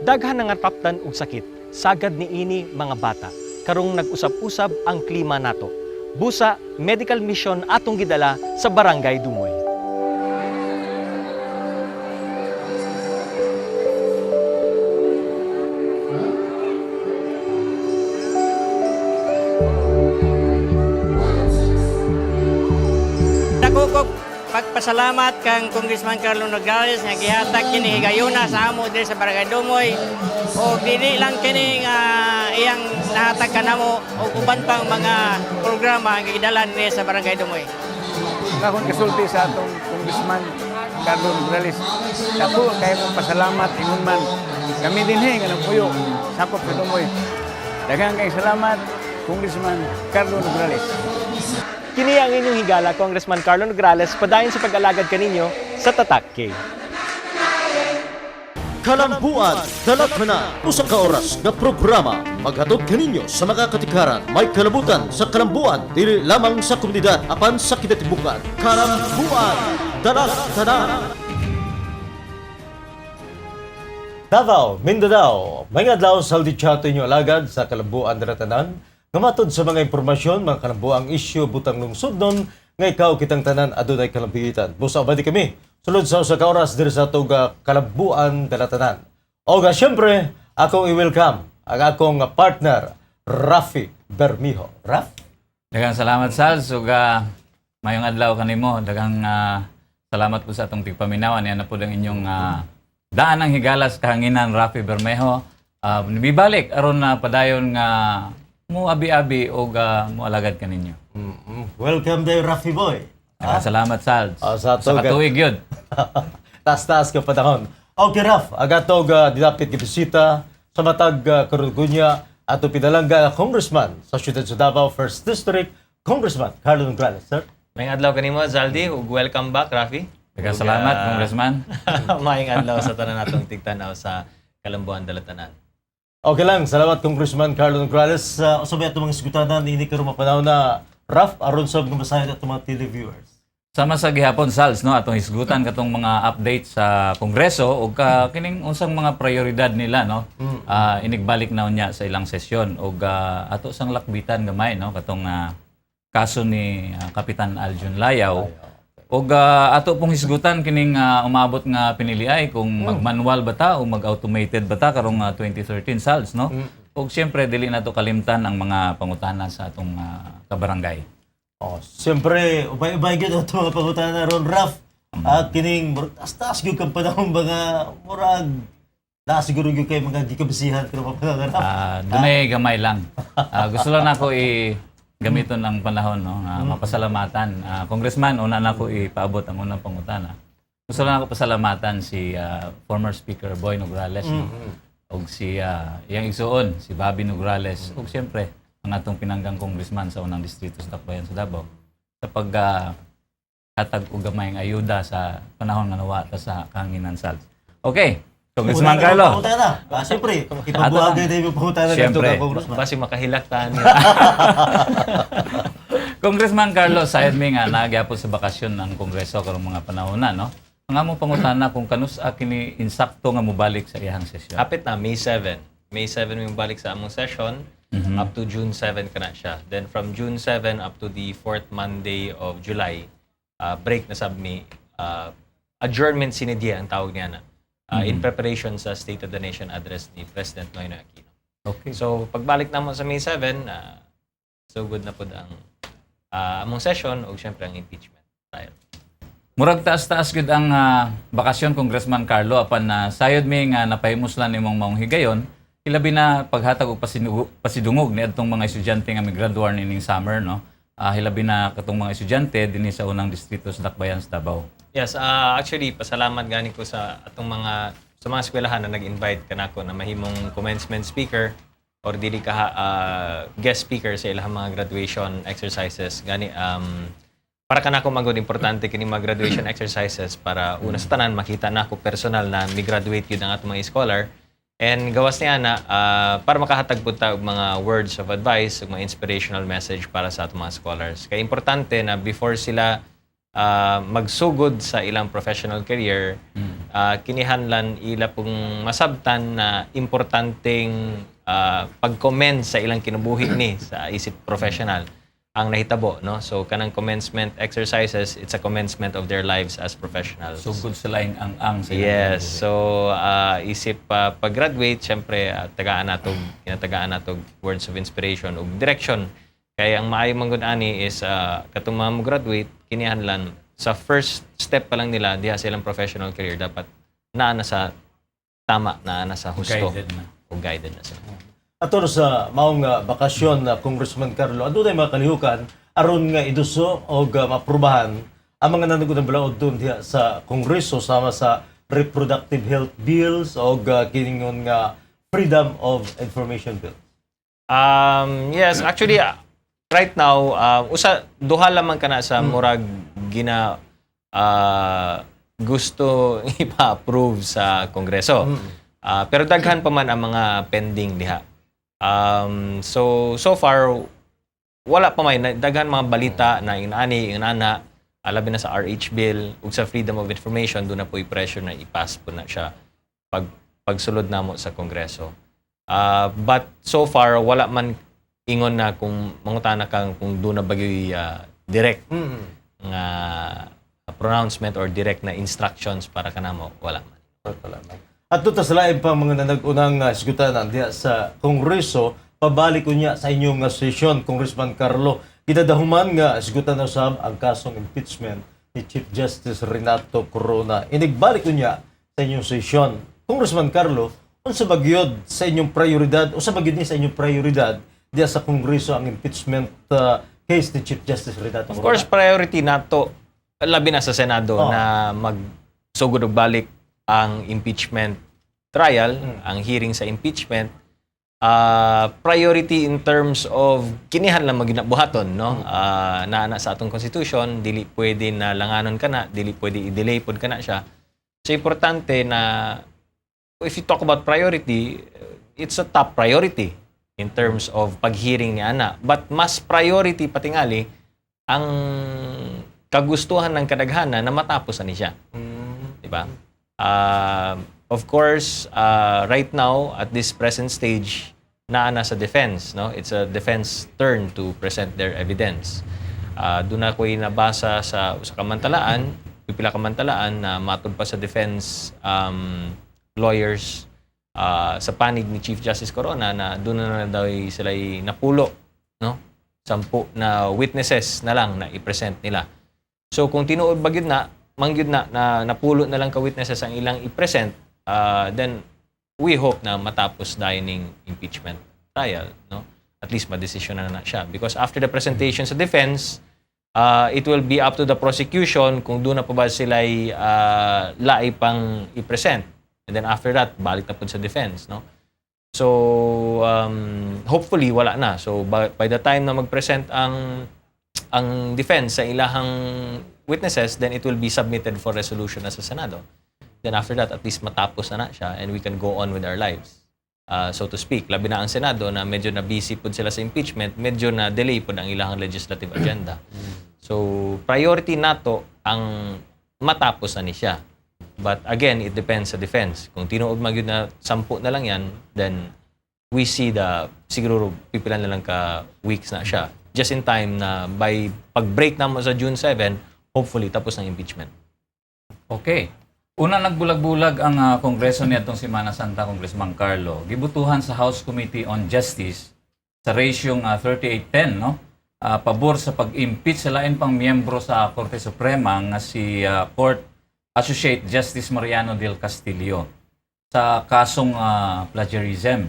Daghan nga kaptan og sakit, sagad ni ini mga bata. Karong nag-usab-usab ang klima nato. Busa, medical mission atong gidala sa Barangay Dumoy. Dako pagpasalamat kang Congressman Carlo Nograles nga gihatag kini higayuna sa amo diri sa Barangay Dumoy o dili lang kini nga iyang nahatag kanamo o uban pang mga programa nga gidala ni sa Barangay Dumoy. Akong kasulti sa atong Congressman Carlo Nograles. Ako kay mong pasalamat ingon man. Kami dinhi nga nagpuyo sakop sa Dumoy. Daghang kay salamat Congressman Carlo Nograles. Kini ang inyong higala, Congressman Carlo Nograles, padayon sa pag-alagad kaninyo sa Tatak K. Kalambuan, Dalatana, usa ka oras nga programa maghatod kaninyo sa mga katikaran may kalabutan sa kalambuan dili lamang sa komunidad apan sa kinatibukan. Kalambuan, Dalatana. Davao, Mindanao, may adlaw sa audityato inyo alagad sa Kalambuan Daratanan. Ngamatod sa mga impormasyon, mga kalambuang isyu butang lungsod nun, nga ikaw kitang tanan adunay kalambuhitan. Busa ba di kami? Sulod sa usa ka oras diri sa atong Kalambuan Daratanan. O nga siyempre, akong i-welcome ang akong partner, Rafi Bermijo. Raf? Daghang salamat Sal, suga mayong adlaw kanimo. Daghang salamat po sa atong tigpaminawan. Yan na po ang inyong daan ng higalas kahanginan Rafi Bermejo. Nibibalik aron na padayon nga mo abi-abi o mo alagad kaninyo. Welcome there, Rafi Boy. Salamat Sal. Sa katuig yun. Tas-tas ka panahon. Okay, Raf, agatog dinapit gibisita sa matag Karugunya ato pinalangga Congressman sa siyudad sa Davao 1st District, Congressman Carlo Nograles, sir. Mayong adlaw kanimo, Zaldi, ug welcome back, Rafi. Daghang salamat, Congressman. Mayong adlaw sa tanan natong tigtanaw sa Kalambuan Dalatanan. Okay lang, salamat Congressman Carlo Nograles. Usabay ato mga sugutanan, hindi ka rumapanaw na Raf, aron sa mga masahin at mga televiewers. Sama sa gihapon Sals no atong hisgutan katong mga update sa Kongreso ug kining unsang mga prioridad nila no. Inigbalik na unya sa ilang sesyon ug ato sang lakbitan gamay no katong kaso ni Kapitan Aljun Layaw. Ug ato pong hisgutan kining umabot nga piniliay kung mag-manual ba ta o mag-automated ba ta karong 2013 Sals no. Ug siyempre dili nato kalimtan ang mga pangutana sa atong kabarangay. Siyempre, ubay-ubay gyud ato mga pangutana ron, Raf. Kining taas-taas gyud kang panahon mga murag na siguro gyud kay mga gikabisihan pero mga Raf. Dunay gamay lang. Gusto lang nako gamiton ang panahon no, mapasalamatan. Congressman, una nako ipaabot ang unang pangutana. Gusto lang ako pasalamatan si former Speaker Boy Nograles no. Ug si iyang igsuon si Bobby Nograles ug siyempre ang atong pinanggang congressman sa unang distrito sa Tacloban sa Davao sa paghatag og gamayng ayuda sa panahon nga nawa ta sa kahanginan Sals. Okay, Congressman Carlo. Siyempre, ipabuhagay na yung pangutana dito ka, Congressman. Basi makahilaktan. Congressman Carlo, sayad mi nga nagyapon sa bakasyon ng Kongreso karong mga panahon na no. Ang among pangutana kung kanus kini insakto nga mobalik sa iyang sesyon. Hapit na May 7. May 7 yung balik sa among session. Up to June 7 ka na siya. Then from June 7 up to the 4th Monday of July, break na sab mi, adjournment sine die ang tawag niya na. In preparation sa State of the Nation address ni President Noynoy Aquino. Okay. So pagbalik namo sa May 7, so good na pod ang among session o syempre ang impeachment trial. Murag taas-taas gud ang bakasyon Congressman Carlo apan sayod mi nga napahimuslan imong maong higayon. Ilabi na paghatag og pasidungog ni adtong mga estudyante nga migraduar nining summer no. Hilabi na katong mga estudyante dinhi sa unang distrito sa Dakbayan sa Davao. Yes, actually pasalamat gani ko sa atong mga eskwelahan na nag-invite kanako na mahimong commencement speaker or dili ka guest speaker sa ilang mga graduation exercises gani para kanako magud importante kini mga graduation exercises para una sa tanan makita nako personal na mi-graduate yun ang atong mga scholar. And gawas niya na para makahatag po tayo mga words of advice, mga inspirational message para sa atong mga scholars. Kaya importante na before sila magsugod sa ilang professional career, kinihanlan ila pong masabtan na importanteng pag-comment sa ilang kinabuhi ni sa isip professional ang nahitabo, no? So kanang commencement exercises, it's a commencement of their lives as professionals. Sugod sila yung ang sa Yes. So isip pag-graduate, syempre kinatagaan natog words of inspiration ug direction. Kaya ang maayong manggod ani is katong mga mo-graduate kinihanlan sa first step pa lang nila diha sa ilang professional career dapat naa na sa tama, naa na sa husto Guided na. o guided na sila. Ato sa maong bakasyon na Congressman Carlo, ano tayo mga kalihukan aron nga iduso o maprubahan ang mga nanagunang balaod doon diha sa Kongreso sama sa reproductive health bills o kiningon nga freedom of information bill. Yes, actually right now duha lamang kana sa murag gina gusto ipa-approve sa Kongreso. Pero daghan pa man ang mga pending diha. So far wala pa may daghan mga balita na inana labi na sa RH bill ug sa freedom of information doon na po i-pressure na i-pass po na siya pagsulod namo sa Kongreso. But so far wala man ingon na kung mangutana kang kung doon na bagyoy direct nga pronouncement or direct na instructions para kanamo wala man. At ito sa lain pa mga nanagunang isgutanan diha sa Kongreso, pabalik unya sa inyong sesyon, Congressman Carlo. Idadahuman nga isgutan usab ang kasong impeachment ni Chief Justice Renato Corona. Inigbalik unya sa inyong sesyon. Congressman Carlo, unsa bagyod sa inyong prioridad, unsa bagyod ni sa inyong prioridad diha sa Kongreso ang impeachment case ni Chief Justice Renato Corona? Of course, priority nato labi na sa Senado na magsugod og balik ang impeachment trial, ang hearing sa impeachment. Priority in terms of kinihan lang maginabuhaton, no? Na sa atong constitution, dili pwede na langanon kana, dili pwede i-delay pod kana siya. So importante na if you talk about priority, it's a top priority in terms of paghearing ni ana. But mas priority patingali ang kagustuhan ng kadaghanan na matapos ani siya. Di ba? Of course, right now at this present stage na sa defense, no? It's a defense turn to present their evidence. Doon ako'y nabasa sa kamantalaan, pipila kamantalaan na matud pa sa defense lawyers sa panig ni Chief Justice Corona na doon na daw sila napulo, no? 10 na witnesses na lang na i-present nila. So kung tinuod ba gyud na mangyud na napulo na lang ka witnesses ang ilang i-present, then we hope na matapos dining impeachment trial, no? At least ma-decision na siya because after the presentation sa defense, it will be up to the prosecution kung doon na pa ba sila laay pang i-present. And then after that, balik na po sa defense, no? So hopefully wala na. So by the time na mag-present ang defense sa ilahang witnesses, then it will be submitted for resolution na sa Senado. Then after that, at least matapos na siya and we can go on with our lives, so to speak. Labi na ang Senado na medyo na busy po sila sa impeachment, medyo na delay po ang ilahang legislative agenda. So priority nato ang matapos na siya. But again, it depends sa defense. Kung tinuod magyud na 10 na lang yan, then we see siguro pipilan na lang ka weeks na siya. Just in time na by pag-break na mo sa June 7, hopefully tapos ng impeachment. Okay. Una nagbulag-bulag ang Kongreso nitong Semana Santa, Congressman Carlo. Gibutuhan sa House Committee on Justice sa rasyong 38-10, no? Pabor sa pag-impeach sa lain pang miyembro sa Korte Suprema nga si Court Associate Justice Mariano del Castillo sa kasong plagiarism.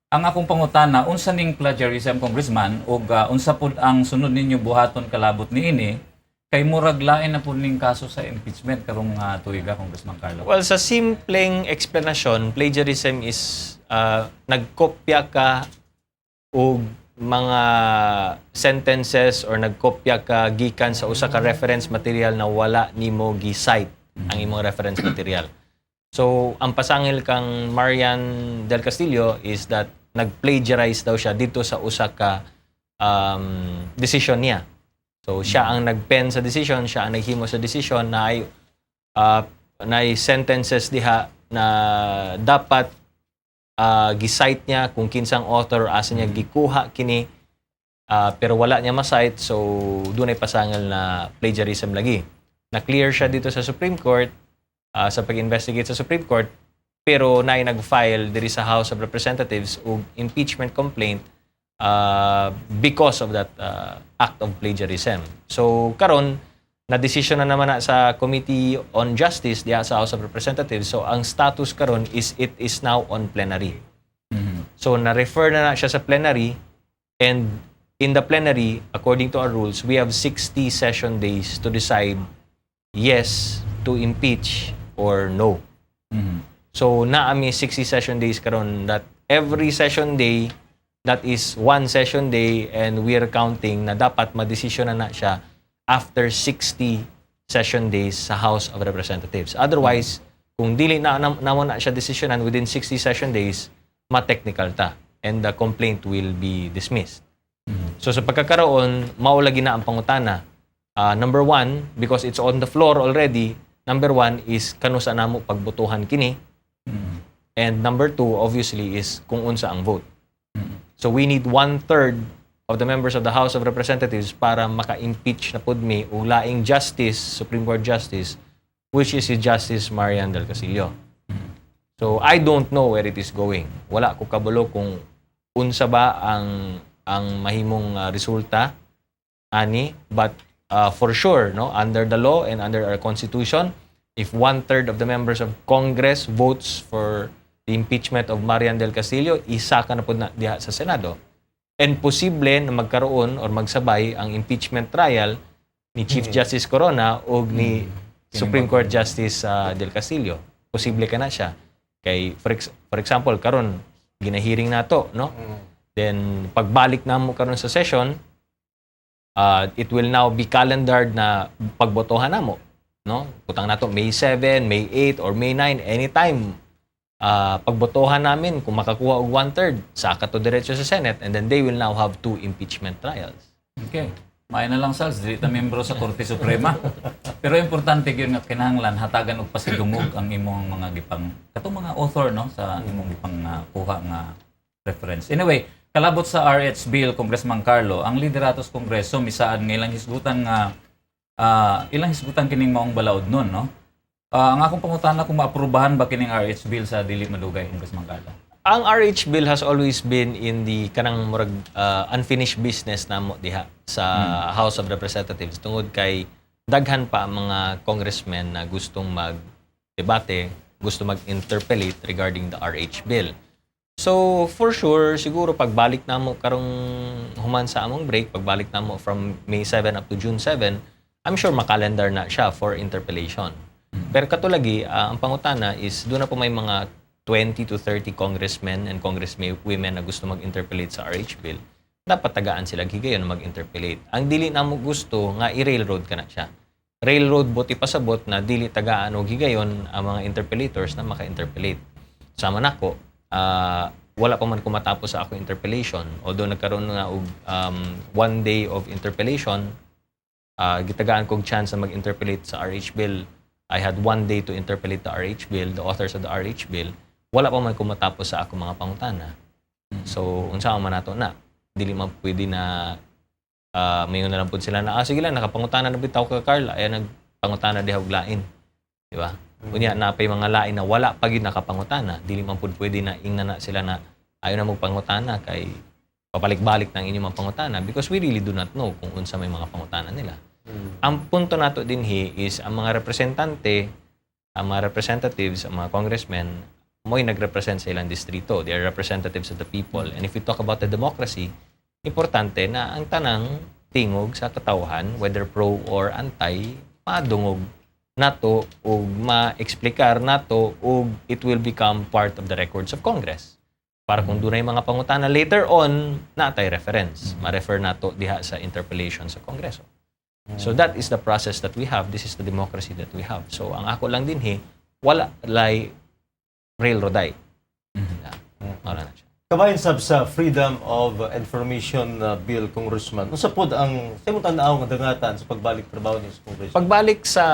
Ang akong pangutana, unsa ning plagiarism, Congressman, ug unsa pud ang sunod ninyo buhaton kalabot niini kay murag lain na pud ning kaso sa impeachment karong tuiga, Congressman Carlo? Well, sa simpleng explanation, plagiarism is nagkopya ka og mga sentences or nagkopya ka gikan sa usa ka reference material na wala nimo gi-cite ang imong reference material. So, ang pasangil kang Marian del Castillo is that nag-plagiarize daw siya dito sa usa ka decision niya. So, siya ang nag-pen sa decision, siya ang naghimo sa decision na ay na sentences diha na dapat gi-cite niya kung kinsang author asa niya gikuha kini pero wala niya ma-cite, so dunay pasangal na plagiarism lagi. Na-clear siya dito sa Supreme Court sa pag-investigate sa Supreme Court, pero naay nag-file diri sa House of Representatives og impeachment complaint because of that act of plagiarism. So karon na-decision na naman na sa Committee on Justice diha sa House of Representatives. So ang status karon is it is now on plenary. So na-refer na siya sa plenary, and in the plenary, according to our rules, we have 60 session days to decide yes to impeach or no. So naami 60 session days karon, that every session day, that is one session day, and we are counting na dapat madesisyon na siya after 60 session days sa House of Representatives. Otherwise, kung dili na siya desisyonan within 60 session days, ma-technical ta, and the complaint will be dismissed. So sa pagkakaroon, maulagi na ang pangutana. Number one, because it's on the floor already, number one is kano sa namo pagbotohan kini. And number two, obviously, is kung unsa ang vote. So we need 1/3 of the members of the House of Representatives para maka-impeach na pud mi og laing justice, Supreme Court Justice, which is si Justice Marian del Castillo. So I don't know where it is going. Wala ko kabalo kung unsa ba ang mahimong resulta ani, but for sure, no, under the law and under our constitution, if 1/3 of the members of Congress votes for the impeachment of Marian del Castillo, isa ka na pud na diha sa Senado. And posible na magkaroon or magsabay ang impeachment trial ni Chief Justice Corona o ni Supreme Court Justice del Castillo. Posible ka na siya. Kay for example, karon ginahearing nato, no? Then pagbalik namo karon sa session, it will now be calendared na pagbotohan namo, no? Putang nato May 7, May 8 or May 9, anytime. Pagbotohan namin, kung makakuha og 1/3, saka to diretso sa Senate, and then they will now have 2 impeachment trials. Okay. May na lang, Sals, dili ta membro sa Korte Suprema. Pero importante gyud nga kinahanglan hatagan og pasidungog ang imong mga gipang katong mga author, no, sa imong gipang kuha nga reference. Anyway, kalabot sa RH bill, Congressman Carlo, ang lideratos Kongreso misaan nga ilang hisgutan nga ilang hisgutan kining maong balaod nun, no? Ang akong pangutana kung maaprubahan ba kining RH bill sa dili madugay, Congressman Carlo? Ang RH bill has always been in the kanang murag unfinished business namo diha sa House of Representatives, tungod kay daghan pa ang mga congressmen na gustong mag-debate, gusto mag-interpellate regarding the RH bill. So for sure, siguro pagbalik namo karong human sa among break, pagbalik namo from May 7 up to June 7, I'm sure makalendar na siya for interpellation. Pero katulagi, ang pangutana is doon na po may mga 20 to 30 congressmen and congresswomen na gusto mag-interpellate sa RH bill. Dapat tagaan sila higayon na mag-interpellate. Ang dili na mo gusto nga i-railroad ka na siya. Railroad buti pasabot na dili tagaan o higayon ang mga interpellators na maka-interpellate. Sama nako, wala pa man kumatapos sa ako interpellation. Although nagkaroon nga og 1 day of interpellation, gitagaan kong chance na mag-interpellate sa RH bill. I had 1 day to interpellate the RH bill, the authors of the RH bill. Wala pa man kumatapos sa ako mga pangutana. So, unsa man nato na, dili man pwede na mayon na lang po sila na, sige lang, nakapangutana na bitaw ka, Carl, ay nagpangutana diha og lain. Di ba? Unya, napay mga lain na wala pa gid nakapangutana, dili man po pwede na ingna na sila na ayaw na magpangutana kay papalik-balik ng inyong mga pangutana because we really do not know kung unsa may mga pangutana nila. Ang punto nato dinhi is ang mga representante, ang mga representatives, ang mga congressmen, mo'y nagrepresent sa ilang distrito. They are representatives of the people. And if we talk about the democracy, importante na ang tanang tingog sa katawhan, whether pro or anti, madungog nato o ma-explicar nato o it will become part of the records of Congress. Para kung dunay mga pangutana later on, natay reference. Ma-refer nato diha sa interpellation sa Kongreso. So that is the process that we have. This is the democracy that we have. So ang ako lang din wala lay railroaday. Wala na siya. Kabayan sab sa Freedom of Information Bill, Congressman. Unsa pod ang simong tan-aw nga dangatan sa pagbalik trabaho ni sa Congress? Pagbalik sa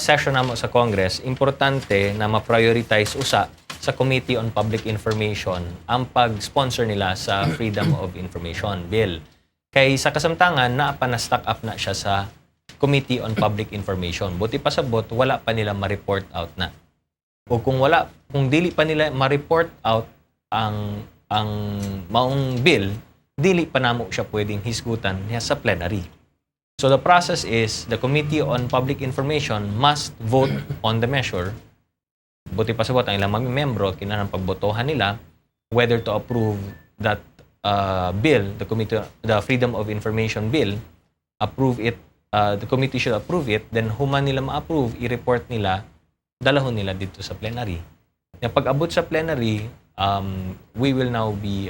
session namo sa Congress, importante na ma-prioritize usa sa Committee on Public Information ang pag-sponsor nila sa Freedom of Information Bill. Kay sa kasamtangan, na-stock up na siya sa Committee on Public Information. Buti pa sabot, wala pa nila ma-report out na. O kung dili pa nila ma-report out ang maong bill, dili pa namo siya pwedeng hisgutan niya sa plenary. So the process is, the Committee on Public Information must vote on the measure. Buti pa sabot ang ilang mga membro, kinahanglan pagbotohan nila whether to approve that bill, the Freedom of Information Bill, approve it, the committee should approve it, then human nila ma-approve, i-report nila, dalahon nila dito sa plenary. Pag abot sa plenary, we will now be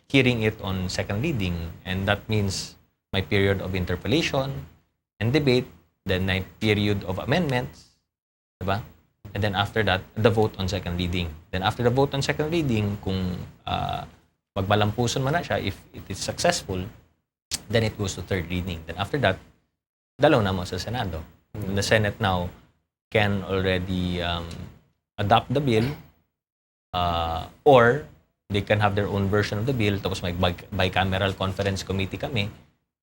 hearing it on second reading, and that means may period of interpellation and debate, then may period of amendments, diba? And then after that, the vote on second reading. Then after the vote on second reading, kung magmalampuson man na siya, if it is successful, then it goes to third reading. Then after that, dalaw na mo sa Senado. The Senate now can already adopt the bill, or they can have their own version of the bill, tapos may bicameral conference committee kami.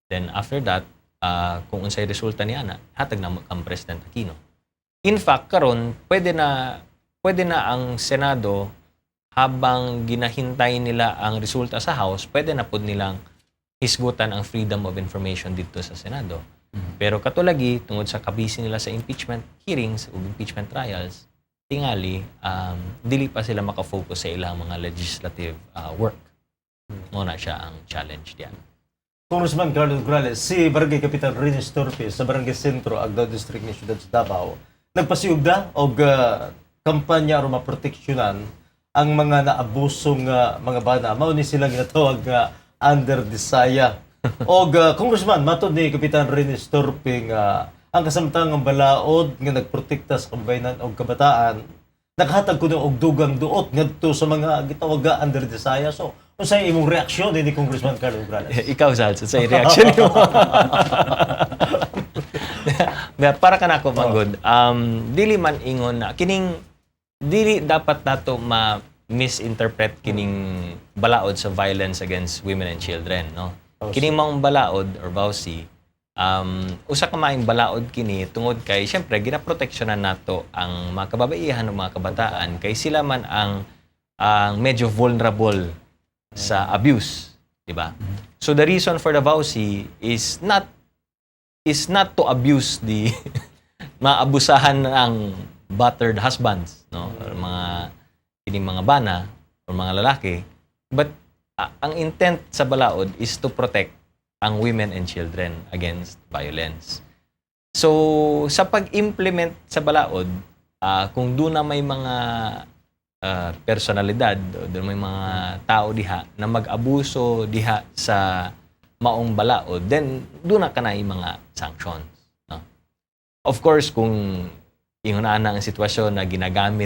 Then after that, kung unsay resulta niya na, hatag na ang President Aquino. In fact, karon pwede na ang Senado, habang ginahintay nila ang resulta sa House, pwede na pod nilang hisgutan ang freedom of information dito sa Senado. Pero katulagi, tungod sa kabisi nila sa impeachment hearings o impeachment trials, tingali, dili pa sila makafocus sa ilang mga legislative work. Muna siya ang challenge diyan. Congressman Carlos Nograles, si Barangay Kapitan Reyes Torpe sa Barangay Sentro, Agdao District ni Ciudad sa Davao, nagpasiugda og kampanya aron maproteksyonan ang mga naabusong mga bana. Mao ni sila ginatawag under Desaya. Og Congressman, matod ni Kapitan Reyes Torpe nga ang kasamtangang balaod nga nagprotekta sa kababayenan og kabataan nakahatag ko og dugang duot ngadto sa mga gitawag under Desaya. So, unsay imong reaksyon ni Congressman Carlos Nograles? Ikaw, Sal, sa reaction mo. Para ka na ako, Manggod, dili man ingon na, dili dapat nato ma-misinterpret kining balaod sa violence against women and children, no? Kining mga balaod or bawsi, usa ka maing balaod kini tungod kay syempre ginaproteksyonan nato ang mga kababaihan o mga kabataan kay sila man ang medyo vulnerable sa abuse, di ba? So the reason for the vowsy is not to abuse the maabusahan ng battered husbands, no? Or mga bana or mga lalaki, but ang intent sa balaod is to protect ang women and children against violence. So sa pag-implement sa balaod, kung doon na may mga personalidad o doon may mga tao diha na mag-abuso diha sa maong balaod, then doon na kanay mga sanctions, no? Of course, kung ingunaan na ang sitwasyon na ginagamit